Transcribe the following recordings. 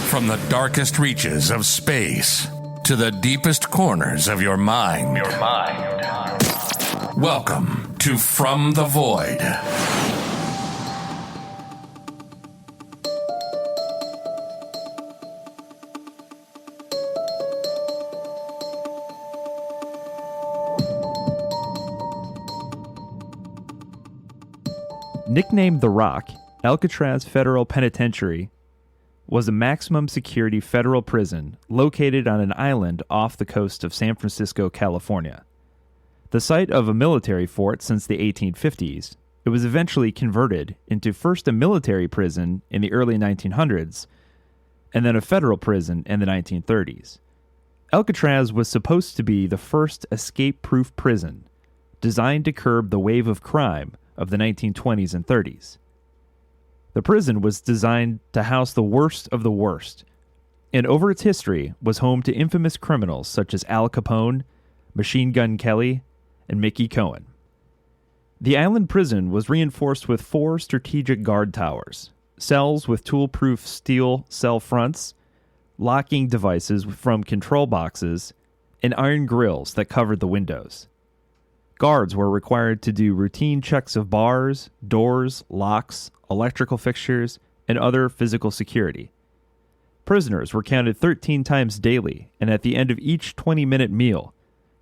From the darkest reaches of space to the deepest corners of your mind. Welcome to From the Void. Nicknamed The Rock, Alcatraz Federal Penitentiary was a maximum security federal prison located on an island off the coast of San Francisco, California. The site of a military fort since the 1850s, it was eventually converted into first a military prison in the early 1900s, and then a federal prison in the 1930s. Alcatraz was supposed to be the first escape-proof prison, designed to curb the wave of crime of the 1920s and 30s. The prison was designed to house the worst of the worst, and over its history was home to infamous criminals such as Al Capone, Machine Gun Kelly, and Mickey Cohen. The island prison was reinforced with 4 strategic guard towers, cells with tool-proof steel cell fronts, locking devices from control boxes, and iron grills that covered the windows. Guards were required to do routine checks of bars, doors, locks, electrical fixtures, and other physical security. Prisoners were counted 13 times daily, and at the end of each 20-minute meal,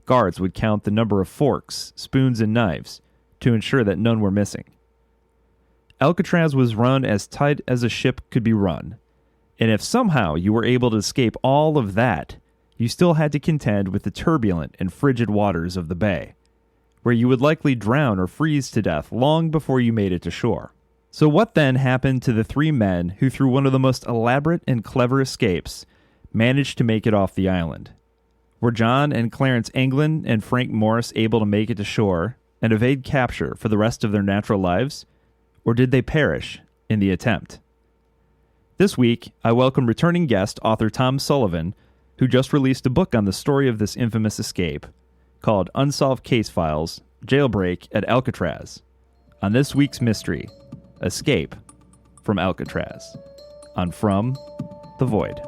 guards would count the number of forks, spoons, and knives to ensure that none were missing. Alcatraz was run as tight as a ship could be run, and if somehow you were able to escape all of that, you still had to contend with the turbulent and frigid waters of the bay, where you would likely drown or freeze to death long before you made it to shore. So what then happened to the 3 men who, through one of the most elaborate and clever escapes, managed to make it off the island? Were John and Clarence Anglin and Frank Morris able to make it to shore and evade capture for the rest of their natural lives? Or did they perish in the attempt? This week, I welcome returning guest author Tom Sullivan, who just released a book on the story of this infamous escape, called Unsolved Case Files, Jailbreak at Alcatraz, on this week's mystery, Escape from Alcatraz, on From the Void.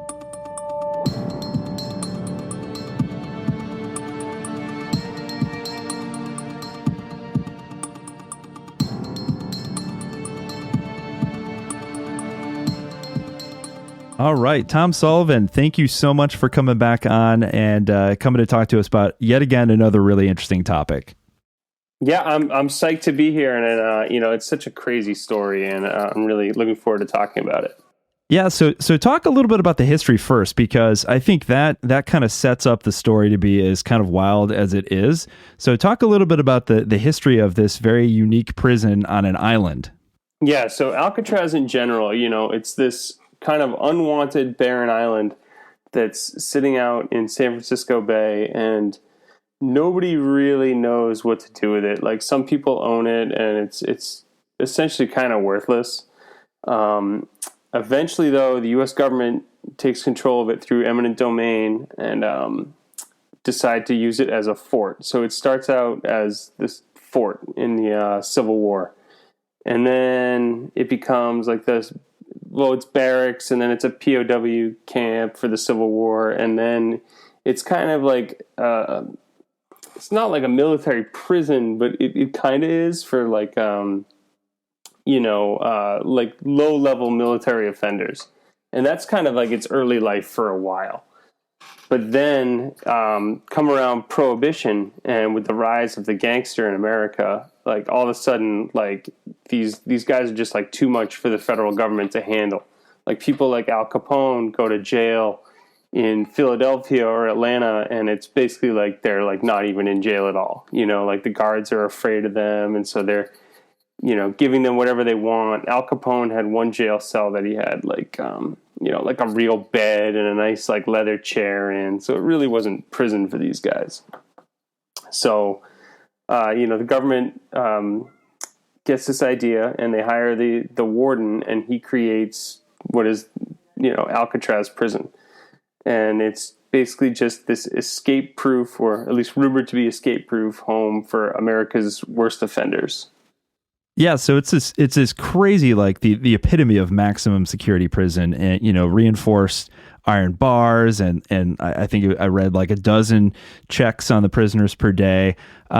All right, Tom Sullivan, thank you so much for coming back on and coming to talk to us about yet again another really interesting topic. Yeah, I'm psyched to be here, and it's such a crazy story, and I'm really looking forward to talking about it. Yeah, so talk a little bit about the history first, because I think that kind of sets up the story to be as kind of wild as it is. So talk a little bit about the history of this very unique prison on an island. Yeah, so Alcatraz in general, it's this kind of unwanted barren island that's sitting out in San Francisco Bay, and nobody really knows what to do with it. Like, some people own it, and it's essentially kind of worthless. Eventually, though, the U.S. government takes control of it through eminent domain and decide to use it as a fort. So it starts out as this fort in the Civil War, and then it becomes like this. Well, it's barracks, and then it's a POW camp for the Civil War, and then it's kind of like it's not like a military prison, but it kind of is for like like low-level military offenders, and that's kind of like its early life for a while. But then come around Prohibition, and with the rise of the gangster in America, like all of a sudden, like these guys are just like too much for the federal government to handle. Like people like Al Capone go to jail in Philadelphia or Atlanta, and it's basically like they're like not even in jail at all. Like the guards are afraid of them, and so they're giving them whatever they want. Al Capone had one jail cell that he had like like a real bed and a nice like leather chair in. So it really wasn't prison for these guys. So, the government gets this idea, and they hire the warden, and he creates what is, Alcatraz prison. And it's basically just this escape-proof, or at least rumored to be escape-proof, home for America's worst offenders. Yeah, so it's this crazy, like the epitome of maximum security prison, and reinforced iron bars, and I think I read like a dozen checks on the prisoners per day.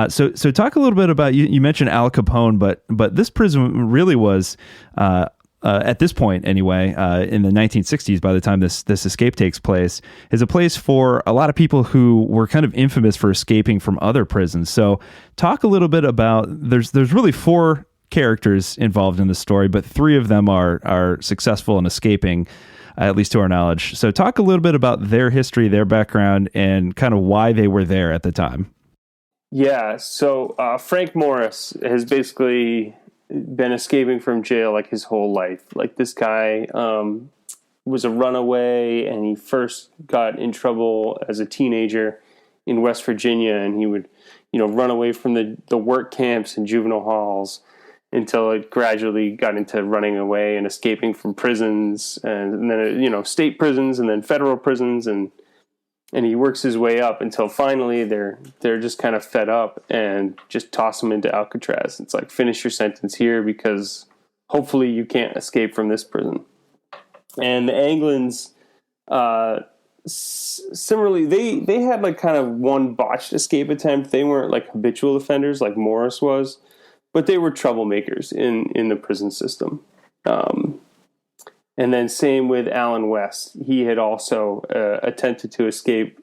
So talk a little bit about, you mentioned Al Capone, but this prison really was at this point anyway, in the 1960s, by the time this escape takes place, is a place for a lot of people who were kind of infamous for escaping from other prisons. So talk a little bit about, there's really four characters involved in the story, but three of them are successful in escaping, at least to our knowledge. So talk a little bit about their history, their background, and kind of why they were there at the time. Yeah, so Frank Morris has basically been escaping from jail like his whole life. Like, this guy was a runaway, and he first got in trouble as a teenager in West Virginia, and he would run away from the work camps and juvenile halls until it gradually got into running away and escaping from prisons, and then state prisons, and then federal prisons, and he works his way up until finally they're just kind of fed up and just toss him into Alcatraz. It's like, finish your sentence here because hopefully you can't escape from this prison. And the Anglins, similarly, they had like kind of one botched escape attempt. They weren't like habitual offenders like Morris was, but they were troublemakers in the prison system. And then same with Alan West. He had also attempted to escape.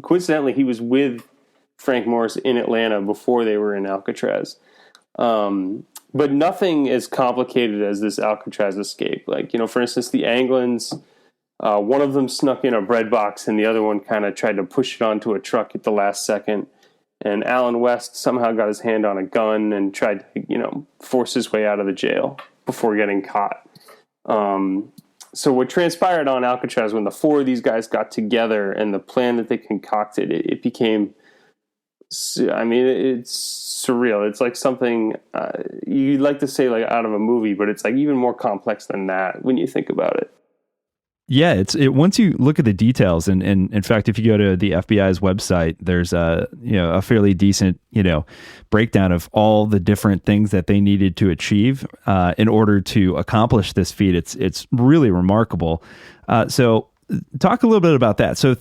Coincidentally, he was with Frank Morris in Atlanta before they were in Alcatraz. But nothing as complicated as this Alcatraz escape. Like, for instance, the Anglins, one of them snuck in a bread box and the other one kind of tried to push it onto a truck at the last second. And Alan West somehow got his hand on a gun and tried to, force his way out of the jail before getting caught. So what transpired on Alcatraz, when the four of these guys got together and the plan that they concocted, it became, it's surreal. It's like something you'd like to say like out of a movie, but it's like even more complex than that when you think about it. Yeah, it once you look at the details, and in fact, if you go to the FBI's website, there's a fairly decent breakdown of all the different things that they needed to achieve in order to accomplish this feat. It's really remarkable. So talk a little bit about that. So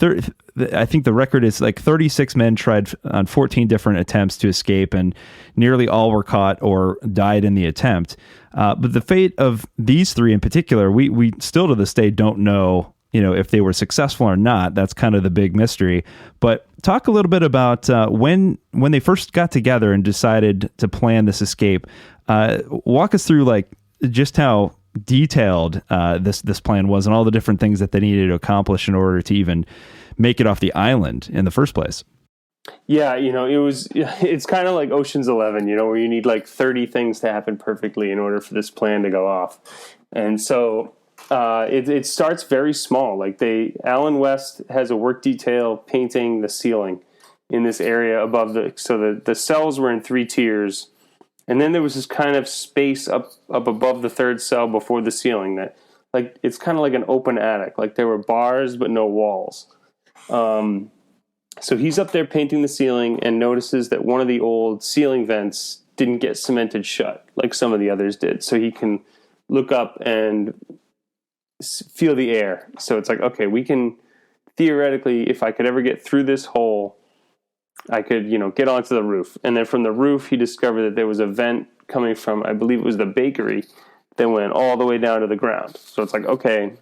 I think the record is like 36 men tried on 14 different attempts to escape, and nearly all were caught or died in the attempt. But the fate of these three in particular, we still to this day don't know, if they were successful or not. That's kind of the big mystery. But talk a little bit about when they first got together and decided to plan this escape. Walk us through like just how detailed this plan was and all the different things that they needed to accomplish in order to even make it off the island in the first place. Yeah, it's kind of like Ocean's 11, where you need like 30 things to happen perfectly in order for this plan to go off. And so it starts very small. Like Alan West has a work detail painting the ceiling in this area above the cells were in 3 tiers. And then there was this kind of space up above the third cell before the ceiling that, like, it's kind of like an open attic. Like, there were bars but no walls. So he's up there painting the ceiling and notices that one of the old ceiling vents didn't get cemented shut like some of the others did. So he can look up and feel the air. So it's like, okay, we can theoretically, if I could ever get through this hole, I could, get onto the roof. And then from the roof, he discovered that there was a vent coming from, I believe it was the bakery, that went all the way down to the ground. So it's like, okay,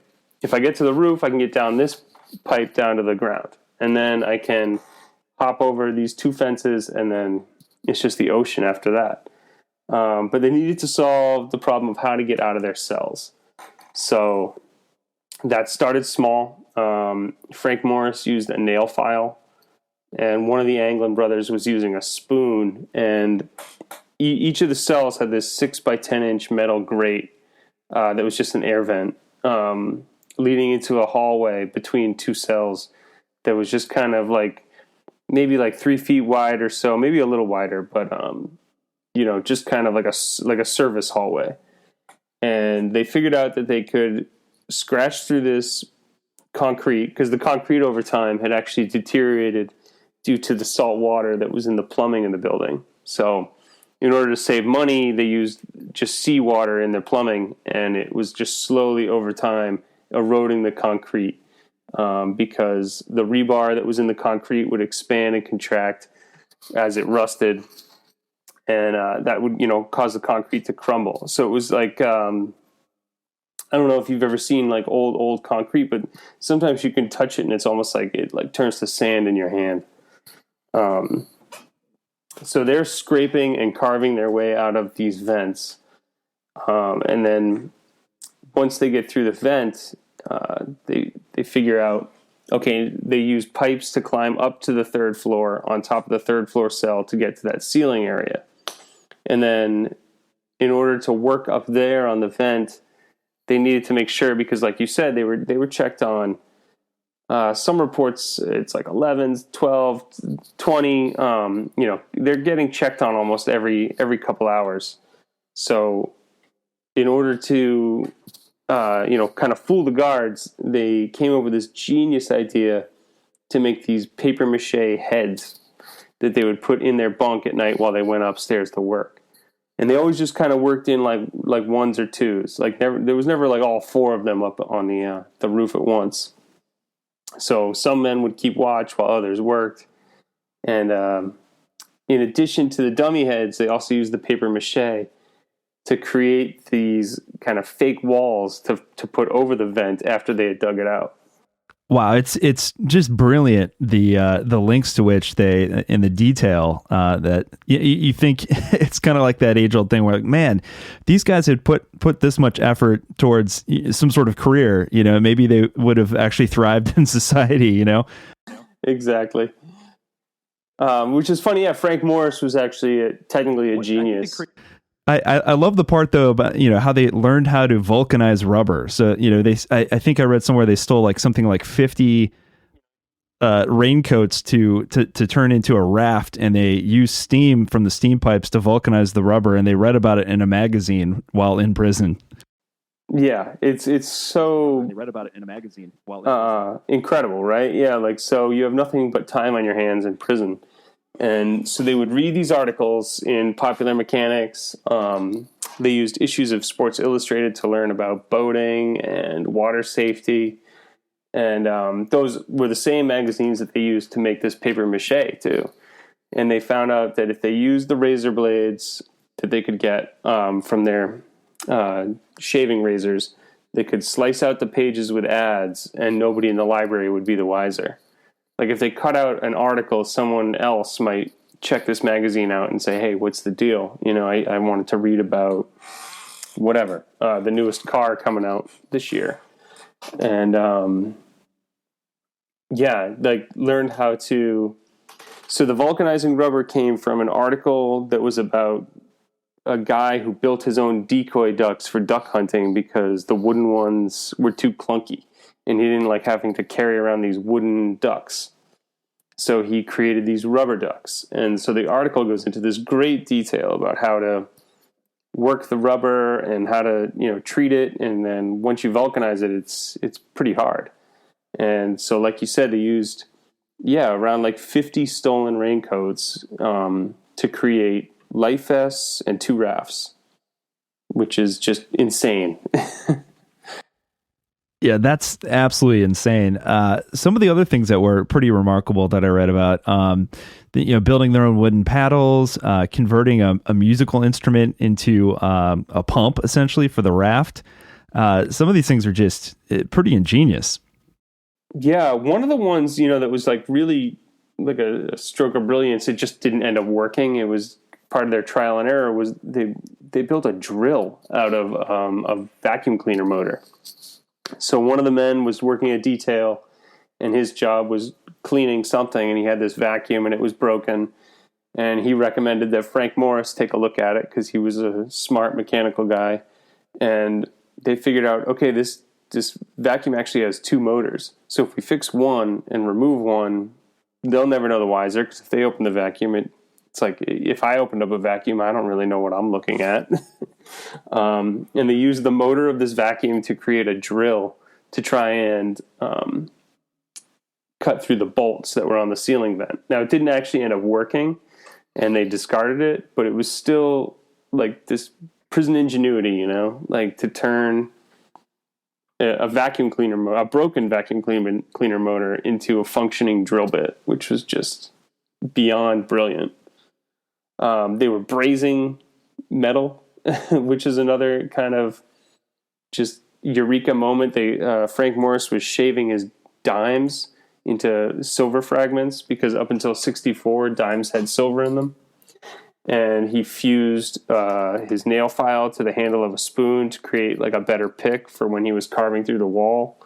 if I get to the roof, I can get down this pipe down to the ground. And then I can hop over these 2 fences, and then it's just the ocean after that. But they needed to solve the problem of how to get out of their cells. So that started small. Frank Morris used a nail file, and one of the Anglin brothers was using a spoon. And each of the cells had this 6 by 10 inch metal grate that was just an air vent leading into a hallway between 2 cells that was just kind of like maybe like 3 feet wide or so, maybe a little wider, but just kind of like a service hallway. And they figured out that they could scratch through this concrete, because the concrete over time had actually deteriorated due to the salt water that was in the plumbing in the building. So in order to save money, they used just seawater in their plumbing, and it was just slowly over time eroding the concrete because the rebar that was in the concrete would expand and contract as it rusted, and that would, cause the concrete to crumble. So it was like, I don't know if you've ever seen like old concrete, but sometimes you can touch it and it's almost like it like turns to sand in your hand. So they're scraping and carving their way out of these vents. And then once they get through the vent, they figure out, okay, they use pipes to climb up to the third floor on top of the third floor cell to get to that ceiling area. And then in order to work up there on the vent, they needed to make sure, because like you said, they were checked on. Some reports, it's like 11, 12, 20. They're getting checked on almost every couple hours. So in order to, kind of fool the guards, they came up with this genius idea to make these paper mache heads that they would put in their bunk at night while they went upstairs to work. And they always just kind of worked in like ones or twos. Like there was never like all four of them up on the roof at once. So some men would keep watch while others worked. And in addition to the dummy heads, they also used the paper mache to create these kind of fake walls to put over the vent after they had dug it out. Wow, it's just brilliant, the links to which they, in the detail, that you think it's kind of like that age-old thing where, like, man, these guys had put this much effort towards some sort of career, maybe they would have actually thrived in society, Exactly. Which is funny, yeah, Frank Morris was actually technically a genius. I love the part though about how they learned how to vulcanize rubber. So I think I read somewhere they stole like something like 50 raincoats to turn into a raft, and they used steam from the steam pipes to vulcanize the rubber. And they read about it in a magazine while in prison. Yeah, it's so. They read about it in a magazine while in prison. Incredible, right? Yeah, like so you have nothing but time on your hands in prison. And so they would read these articles in Popular Mechanics. They used issues of Sports Illustrated to learn about boating and water safety. And those were the same magazines that they used to make this paper mache too. And they found out that if they used the razor blades that they could get from their shaving razors, they could slice out the pages with ads and nobody in the library would be the wiser. Like if they cut out an article, someone else might check this magazine out and say, hey, what's the deal? I wanted to read about whatever, the newest car coming out this year. And learned how to. So the vulcanizing rubber came from an article that was about a guy who built his own decoy ducks for duck hunting because the wooden ones were too clunky. And he didn't like having to carry around these wooden ducks. So he created these rubber ducks. And so the article goes into this great detail about how to work the rubber and how to, treat it. And then once you vulcanize it, it's pretty hard. And so, like you said, they used, around like 50 stolen raincoats to create life vests and 2 rafts, which is just insane. Yeah, that's absolutely insane. Some of the other things that were pretty remarkable that I read about, building their own wooden paddles, converting a musical instrument into a pump, essentially, for the raft. Some of these things are just pretty ingenious. Yeah, one of the ones, that was like really like a stroke of brilliance, it just didn't end up working. It was part of their trial and error was they built a drill out of a vacuum cleaner motor. So one of the men was working a detail, and his job was cleaning something, and he had this vacuum, and it was broken. And he recommended that Frank Morris take a look at it because he was a smart mechanical guy. And they figured out, okay, this vacuum actually has 2 motors. So if we fix one and remove one, they'll never know the wiser, because if they open the vacuum, it's like if I opened up a vacuum, I don't really know what I'm looking at. And they used the motor of this vacuum to create a drill to try and cut through the bolts that were on the ceiling vent. Now, it didn't actually end up working and they discarded it, but it was still like this prison ingenuity, like to turn a vacuum cleaner, a broken vacuum cleaner motor into a functioning drill bit, which was just beyond brilliant. They were brazing metal, which is another kind of just eureka moment. Frank Morris was shaving his dimes into silver fragments because up until 1964, dimes had silver in them. And he fused his nail file to the handle of a spoon to create like a better pick for when he was carving through the wall.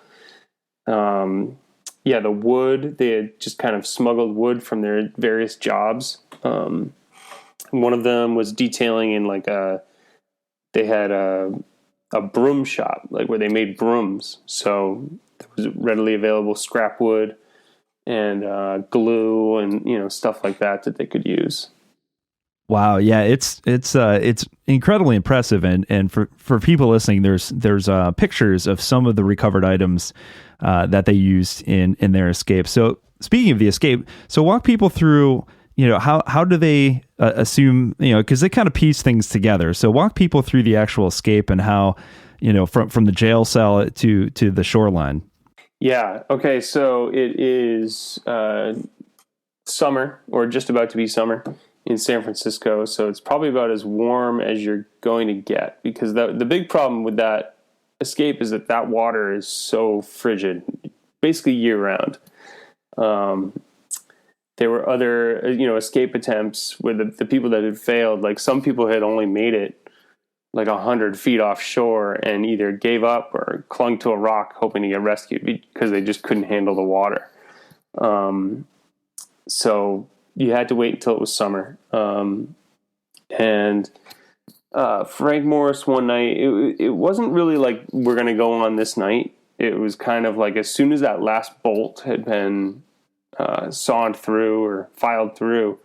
The wood, they had just kind of smuggled wood from their various jobs. One of them was detailing in they had a broom shop, like where they made brooms. So there was readily available scrap wood and glue and, stuff like that they could use. Wow, yeah, it's incredibly impressive, and for people listening, there's pictures of some of the recovered items that they used in their escape. So speaking of the escape, so walk people through, how do they assume, because they kind of piece things together. So walk people through the actual escape and how, from the jail cell to the shoreline. Yeah. Okay. So it is summer, or just about to be summer, in San Francisco. So it's probably about as warm as you're going to get, because the big problem with that escape is that water is so frigid, basically year round. There were other, escape attempts with the people that had failed. Like some people had only made it like 100 feet offshore and either gave up or clung to a rock hoping to get rescued because they just couldn't handle the water. So you had to wait until it was summer. And Frank Morris one night, it wasn't really like we're going to go on this night. It was kind of like as soon as that last bolt had been sawed through or filed through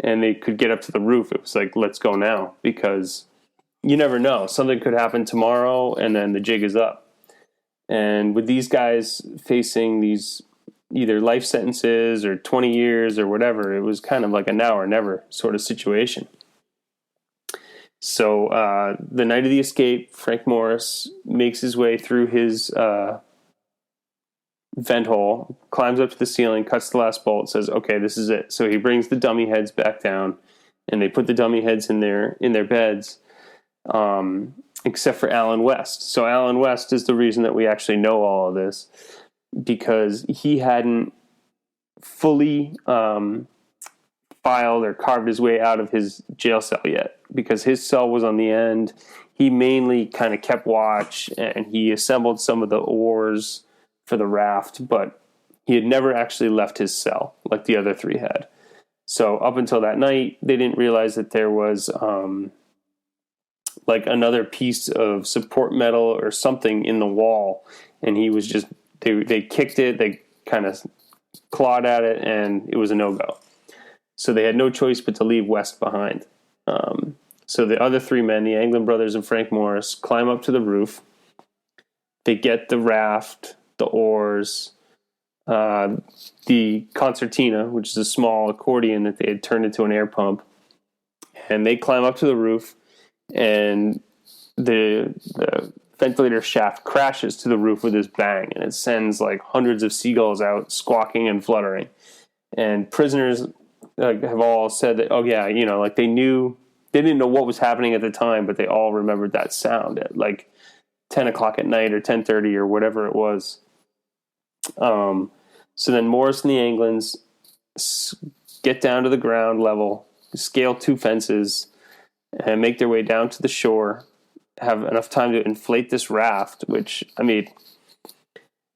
and they could get up to the roof, it was like, let's go now, because you never know. Something could happen tomorrow and then the jig is up. And with these guys facing these either life sentences or 20 years or whatever, it was kind of like a now or never sort of situation. So the night of the escape, Frank Morris makes his way through his vent hole, climbs up to the ceiling, cuts the last bolt, says, okay, this is it. So he brings the dummy heads back down, and they put the dummy heads in their beds, except for Alan West. So Alan West is the reason that we actually know all of this, because he hadn't fully filed or carved his way out of his jail cell yet, because his cell was on the end. He mainly kind of kept watch, and he assembled some of the oars for the raft, but he had never actually left his cell like the other three had. So up until that night, they didn't realize that there was like another piece of support metal or something in the wall, and he was just, they kicked it, they kind of clawed at it, and it was a no-go. So they had no choice but to leave West behind. So the other three men, the Anglin brothers and Frank Morris, climb up to the roof. They get the raft, the oars, the concertina, which is a small accordion that they had turned into an air pump. And they climb up to the roof, and the ventilator shaft crashes to the roof with this bang, and it sends like hundreds of seagulls out squawking and fluttering. And prisoners have all said that, oh yeah, like they didn't know what was happening at the time, but they all remembered that sound at like 10 o'clock at night or 10:30 or whatever it was. So then Morris and the Anglins get down to the ground level, scale two fences, and make their way down to the shore, have enough time to inflate this raft, which, I mean,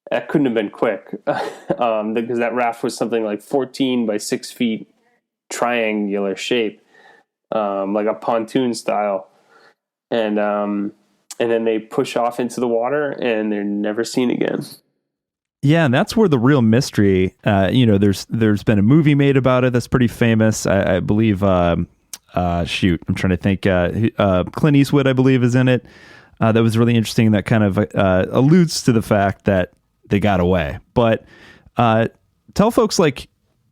that couldn't have been quick, because that raft was something like 14 by 6 feet triangular shape, like a pontoon style. And then they push off into the water, and they're never seen again. Yeah, and that's where the real mystery, there's been a movie made about it that's pretty famous. I believe, I'm trying to think, Clint Eastwood, I believe, is in it. That was really interesting. That kind of alludes to the fact that they got away. But tell folks, like,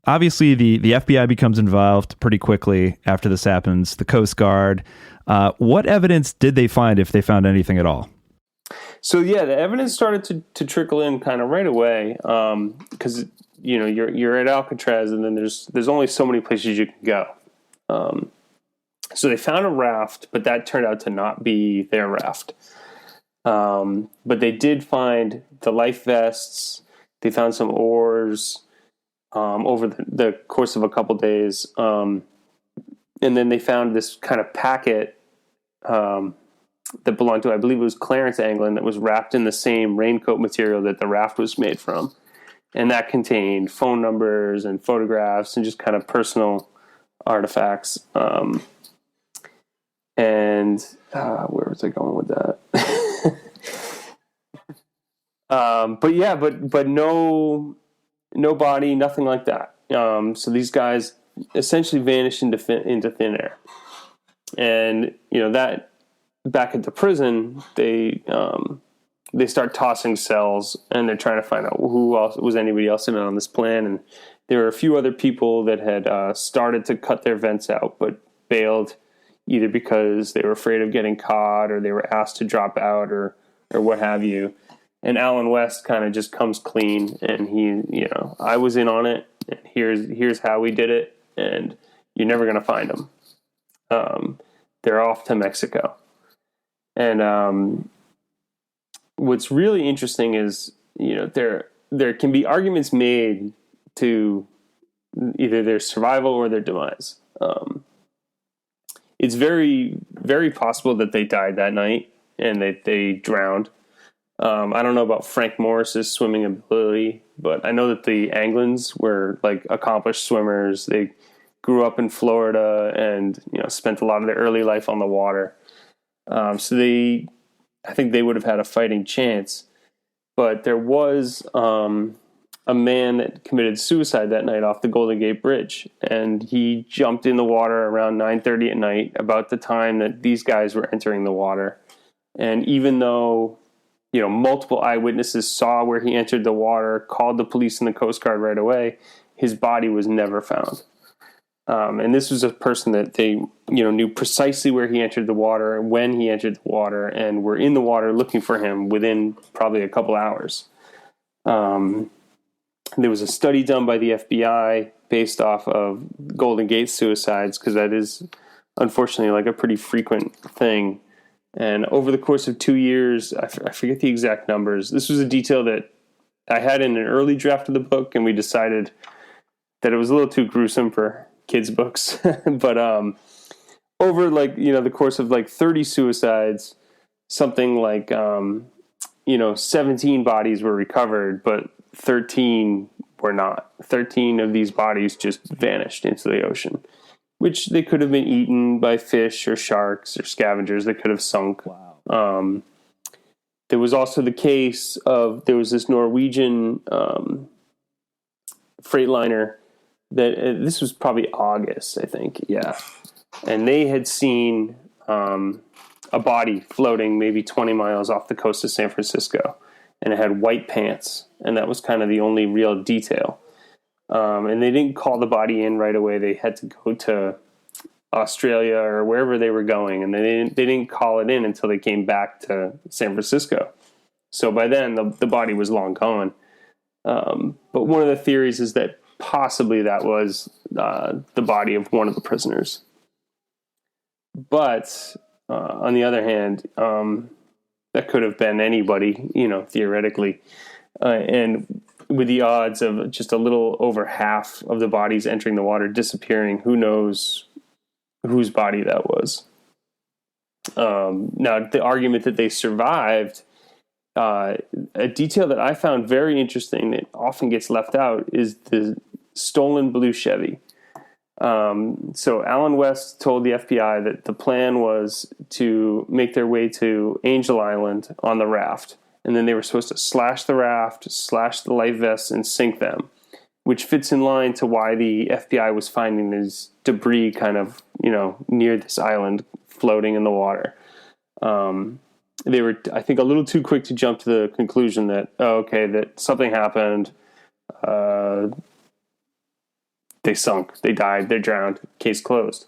obviously the FBI becomes involved pretty quickly after this happens, the Coast Guard. What evidence did they find, if they found anything at all? So yeah, the evidence started to trickle in kind of right away, because you're at Alcatraz, and then there's only so many places you can go. So they found a raft, but that turned out to not be their raft. But they did find the life vests. They found some oars over the course of a couple days, and then they found this kind of packet that belonged to, I believe it was Clarence Anglin, that was wrapped in the same raincoat material that the raft was made from. And that contained phone numbers and photographs and just kind of personal artifacts. And where was I going with that? But no body, nothing like that. So these guys essentially vanished into thin air. And, that back at the prison, they start tossing cells, and they're trying to find out who else was anybody else in on this plan. And there were a few other people that had started to cut their vents out, but bailed either because they were afraid of getting caught, or they were asked to drop out, or what have you. And Alan West kind of just comes clean, and he, I was in on it, and here's how we did it, and you're never going to find them. They're off to Mexico. And what's really interesting is, there can be arguments made to either their survival or their demise. It's very, very possible that they died that night and that they drowned. I don't know about Frank Morris's swimming ability, but I know that the Anglins were like accomplished swimmers. They grew up in Florida and, spent a lot of their early life on the water. So I think they would have had a fighting chance. But there was a man that committed suicide that night off the Golden Gate Bridge, and he jumped in the water around 9:30 at night, about the time that these guys were entering the water. And even though, multiple eyewitnesses saw where he entered the water, called the police and the Coast Guard right away, his body was never found. And this was a person that they, knew precisely where he entered the water, when he entered the water, and were in the water looking for him within probably a couple hours. There was a study done by the FBI based off of Golden Gate suicides, because that is unfortunately like a pretty frequent thing. And over the course of 2 years, I forget the exact numbers. This was a detail that I had in an early draft of the book, and we decided that it was a little too gruesome for kids' books. But over the course of 30 suicides, something like 17 bodies were recovered, but 13 were not. 13 of these bodies just vanished into the ocean, which they could have been eaten by fish or sharks or scavengers that could have sunk. Wow. There was also the case of, there was this Norwegian Freightliner that, this was probably August, I think. Yeah. And they had seen a body floating maybe 20 miles off the coast of San Francisco, and it had white pants, and that was kind of the only real detail. And they didn't call the body in right away. They had to go to Australia or wherever they were going, and they didn't call it in until they came back to San Francisco. So by then, the body was long gone. But one of the theories is that possibly that was the body of one of the prisoners. But on the other hand, that could have been anybody, theoretically. And with the odds of just a little over half of the bodies entering the water disappearing, who knows whose body that was. Now, the argument that they survived, a detail that I found very interesting that often gets left out is the stolen blue Chevy. So Alan West told the FBI that the plan was to make their way to Angel Island on the raft. And then they were supposed to slash the raft, slash the life vests, and sink them, which fits in line to why the FBI was finding this debris kind of, near this island floating in the water. They were, I think, a little too quick to jump to the conclusion that, that something happened. they sunk, they died, they're drowned, case closed.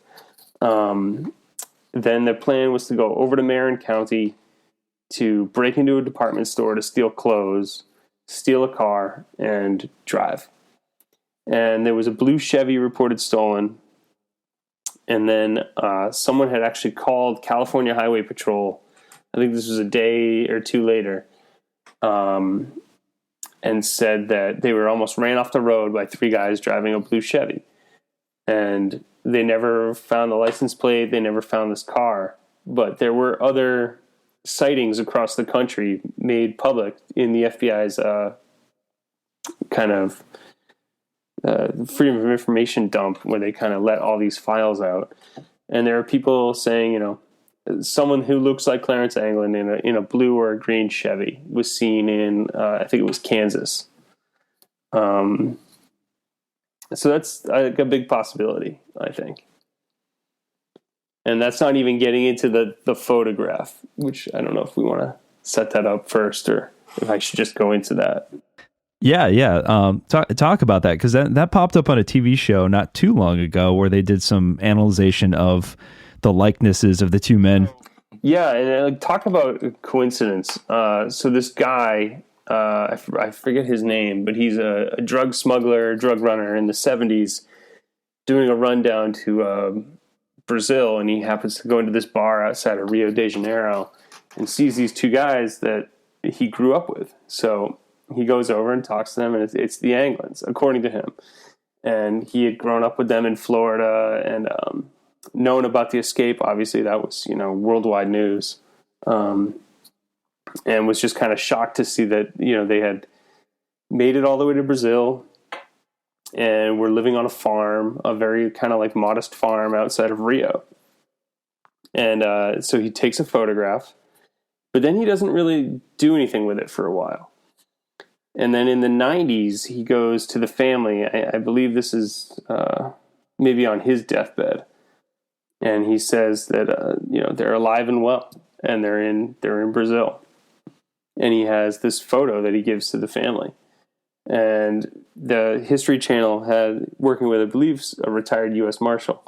Then the plan was to go over to Marin County to break into a department store to steal clothes, steal a car, and drive. And there was a blue Chevy reported stolen. And then someone had actually called California Highway Patrol. I think this was a day or two later, and said that they were almost ran off the road by three guys driving a blue Chevy. And they never found the license plate. They never found this car. But there were other sightings across the country made public in the FBI's kind of freedom of information dump, where they kind of let all these files out. And there are people saying, you know, someone who looks like Clarence Anglin in a blue or a green Chevy was seen in, I think it was Kansas. So that's a big possibility, I think. And that's not even getting into the photograph, which I don't know if we want to set that up first or if I should just go into that. Yeah. Talk about that, because that popped up on a TV show not too long ago where they did some analyzation of the likenesses of the two men. Yeah, and talk about coincidence. So this guy, I forget his name, but he's a drug smuggler, drug runner in the 70s, doing a run down to Brazil, and he happens to go into this bar outside of Rio de Janeiro and sees these two guys that he grew up with. So he goes over and talks to them, and it's the Anglins, according to him. And he had grown up with them in Florida and known about the escape. Obviously, that was, you know, worldwide news. And was just kind of shocked to see that, you know, they had made it all the way to Brazil and were living on a farm, a very kind of like modest farm outside of Rio. And so he takes a photograph, but then he doesn't really do anything with it for a while. And then in the 90s, he goes to the family. I believe this is maybe on his deathbed. And he says that, you know, they're alive and well, and they're in Brazil. And he has this photo that he gives to the family. And the History Channel had, working with, I believe, a retired U.S. Marshal,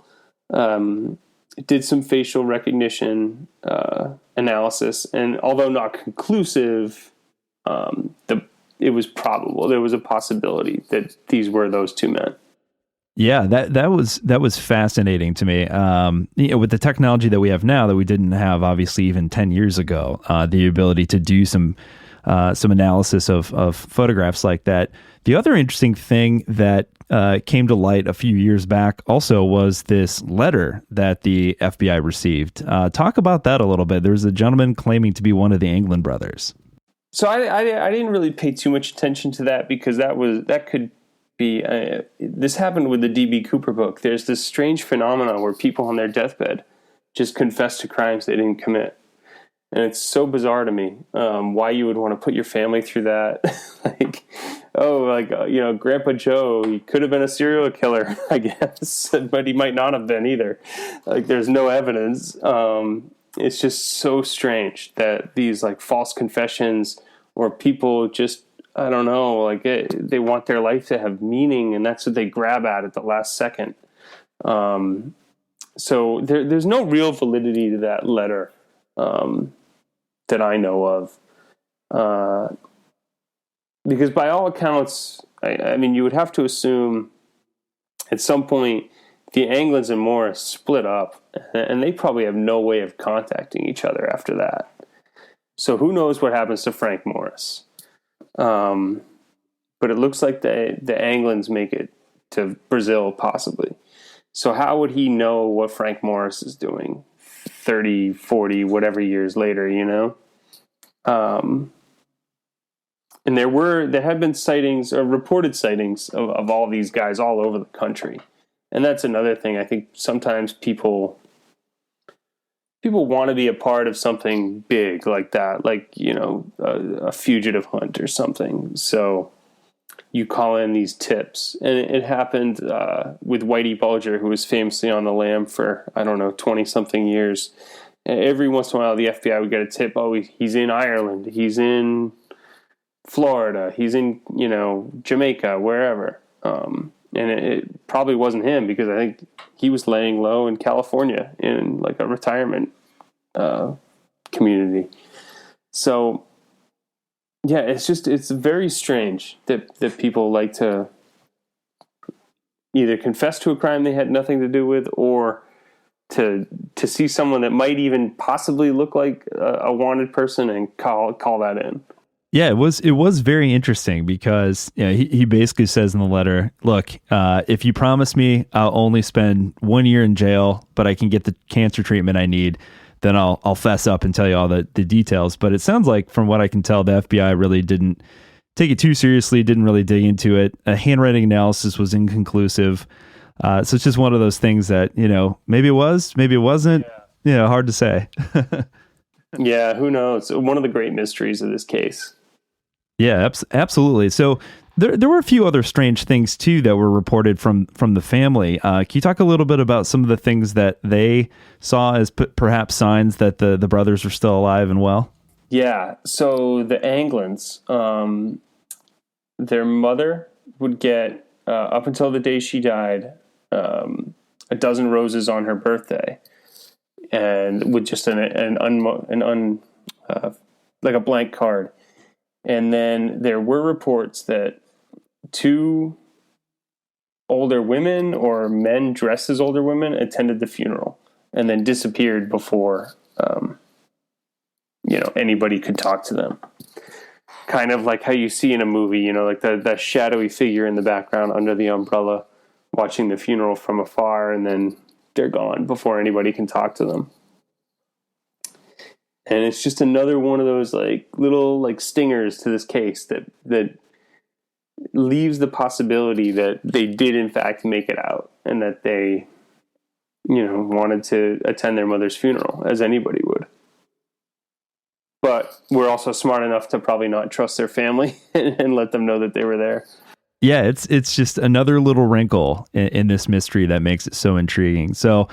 did some facial recognition analysis. And although not conclusive, it was probable. There was a possibility that these were those two men. Yeah, that was fascinating to me. You know, with the technology that we have now that we didn't have, obviously, even 10 years ago, the ability to do some analysis of photographs like that. The other interesting thing that came to light a few years back also was this letter that the FBI received. Talk about that a little bit. There was a gentleman claiming to be one of the Anglin brothers. So I didn't really pay too much attention to that, because that could be this happened with the D.B. Cooper book. There's this strange phenomenon where people on their deathbed just confess to crimes they didn't commit, and it's so bizarre to me why you would want to put your family through that. You know, Grandpa Joe, he could have been a serial killer, I guess, but he might not have been either. Like, there's no evidence. It's just so strange that these like false confessions, or people just, I don't know, like they want their life to have meaning, and that's what they grab at the last second. So there's no real validity to that letter that I know of. Because by all accounts, I mean, you would have to assume at some point the Anglins and Morris split up, and they probably have no way of contacting each other after that. So who knows what happens to Frank Morris? But it looks like the Anglins make it to Brazil, possibly. So how would he know what Frank Morris is doing 30, 40, whatever years later, you know? And there had been sightings, or reported sightings of all these guys all over the country. And that's another thing. I think sometimes people want to be a part of something big like that, like, you know, a fugitive hunt or something. So you call in these tips. And it happened with Whitey Bulger, who was famously on the lam for, 20-something years. And every once in a while, the FBI would get a tip, oh, he's in Ireland, he's in Florida, he's in, Jamaica, wherever. And And it probably wasn't him, because I think he was laying low in California in like a retirement community. So yeah, it's very strange that people like to either confess to a crime they had nothing to do with, or to see someone that might even possibly look like a wanted person and call that in. Yeah, it was very interesting, because he basically says in the letter, look, if you promise me I'll only spend 1 year in jail, but I can get the cancer treatment I need, then I'll fess up and tell you all the details. But it sounds like, from what I can tell, the FBI really didn't take it too seriously, didn't really dig into it. A handwriting analysis was inconclusive. So it's just one of those things that, maybe it was, maybe it wasn't. Yeah, hard to say. Yeah, who knows? One of the great mysteries of this case. Yeah, absolutely. So there were a few other strange things too that were reported from the family. Can you talk a little bit about some of the things that they saw as perhaps signs that the brothers were still alive and well? Yeah. So the Anglins, their mother would get, up until the day she died, a dozen roses on her birthday, and with just like a blank card. And then there were reports that 2 older women, or men dressed as older women, attended the funeral and then disappeared before, anybody could talk to them. Kind of like how you see in a movie, like the shadowy figure in the background under the umbrella watching the funeral from afar, and then they're gone before anybody can talk to them. And it's just another one of those like little like stingers to this case that leaves the possibility that they did in fact make it out, and that they, wanted to attend their mother's funeral as anybody would. But we're also smart enough to probably not trust their family and let them know that they were there. Yeah, it's just another little wrinkle in this mystery that makes it so intriguing. So,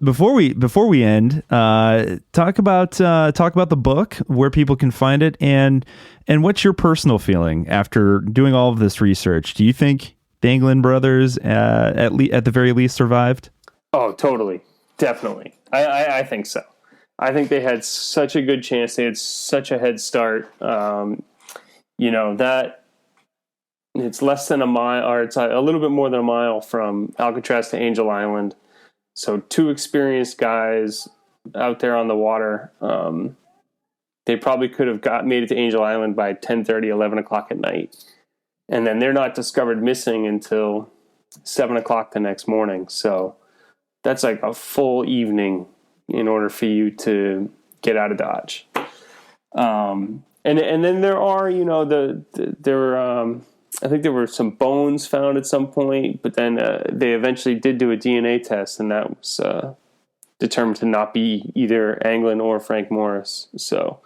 before we end, talk about the book, where people can find it, and what's your personal feeling after doing all of this research? Do you think the Anglin brothers, at the very least, survived? Oh, totally, definitely. I think so. I think they had such a good chance. They had such a head start. That it's less than a mile, or it's a little bit more than a mile from Alcatraz to Angel Island. So 2 experienced guys out there on the water. They probably could have made it to Angel Island by 10:30, 11 o'clock at night. And then they're not discovered missing until 7 o'clock the next morning. So that's like a full evening in order for you to get out of Dodge. And then there are, I think there were some bones found at some point, but then they eventually did do a DNA test, and that was determined to not be either Anglin or Frank Morris. So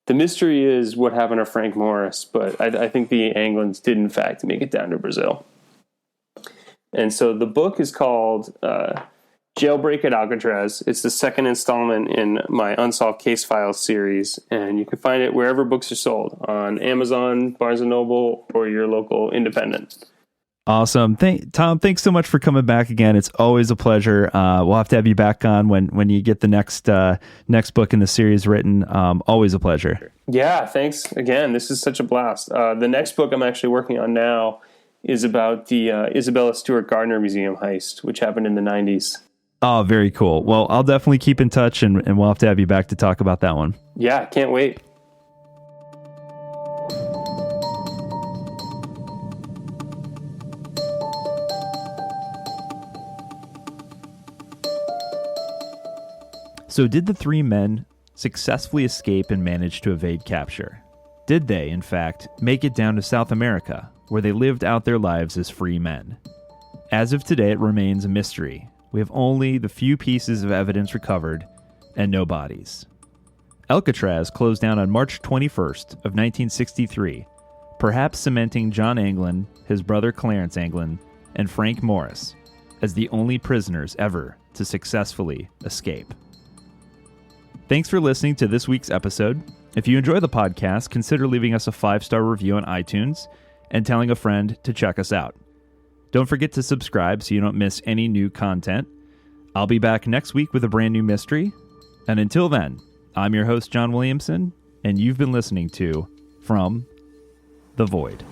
the mystery is what happened to Frank Morris, but I think the Anglins did in fact make it down to Brazil. And so the book is called Jailbreak at Alcatraz. It's the second installment in my Unsolved Case Files series, and you can find it wherever books are sold, on Amazon, Barnes & Noble, or your local independent. Awesome. Tom, thanks so much for coming back again. It's always a pleasure. We'll have to have you back on when you get the next book in the series written. Always a pleasure. Yeah, thanks again. This is such a blast. The next book I'm actually working on now is about the Isabella Stewart Gardner Museum heist, which happened in the 90s. Oh, very cool. Well, I'll definitely keep in touch, and we'll have to have you back to talk about that one. Yeah, can't wait. So did the 3 men successfully escape and manage to evade capture? Did they, in fact, make it down to South America, where they lived out their lives as free men? As of today, it remains a mystery. We have only the few pieces of evidence recovered, and no bodies. Alcatraz closed down on March 21st of 1963, perhaps cementing John Anglin, his brother Clarence Anglin, and Frank Morris as the only prisoners ever to successfully escape. Thanks for listening to this week's episode. If you enjoy the podcast, consider leaving us a 5-star review on iTunes and telling a friend to check us out. Don't forget to subscribe so you don't miss any new content. I'll be back next week with a brand new mystery. And until then, I'm your host, John Williamson, and you've been listening to From the Void.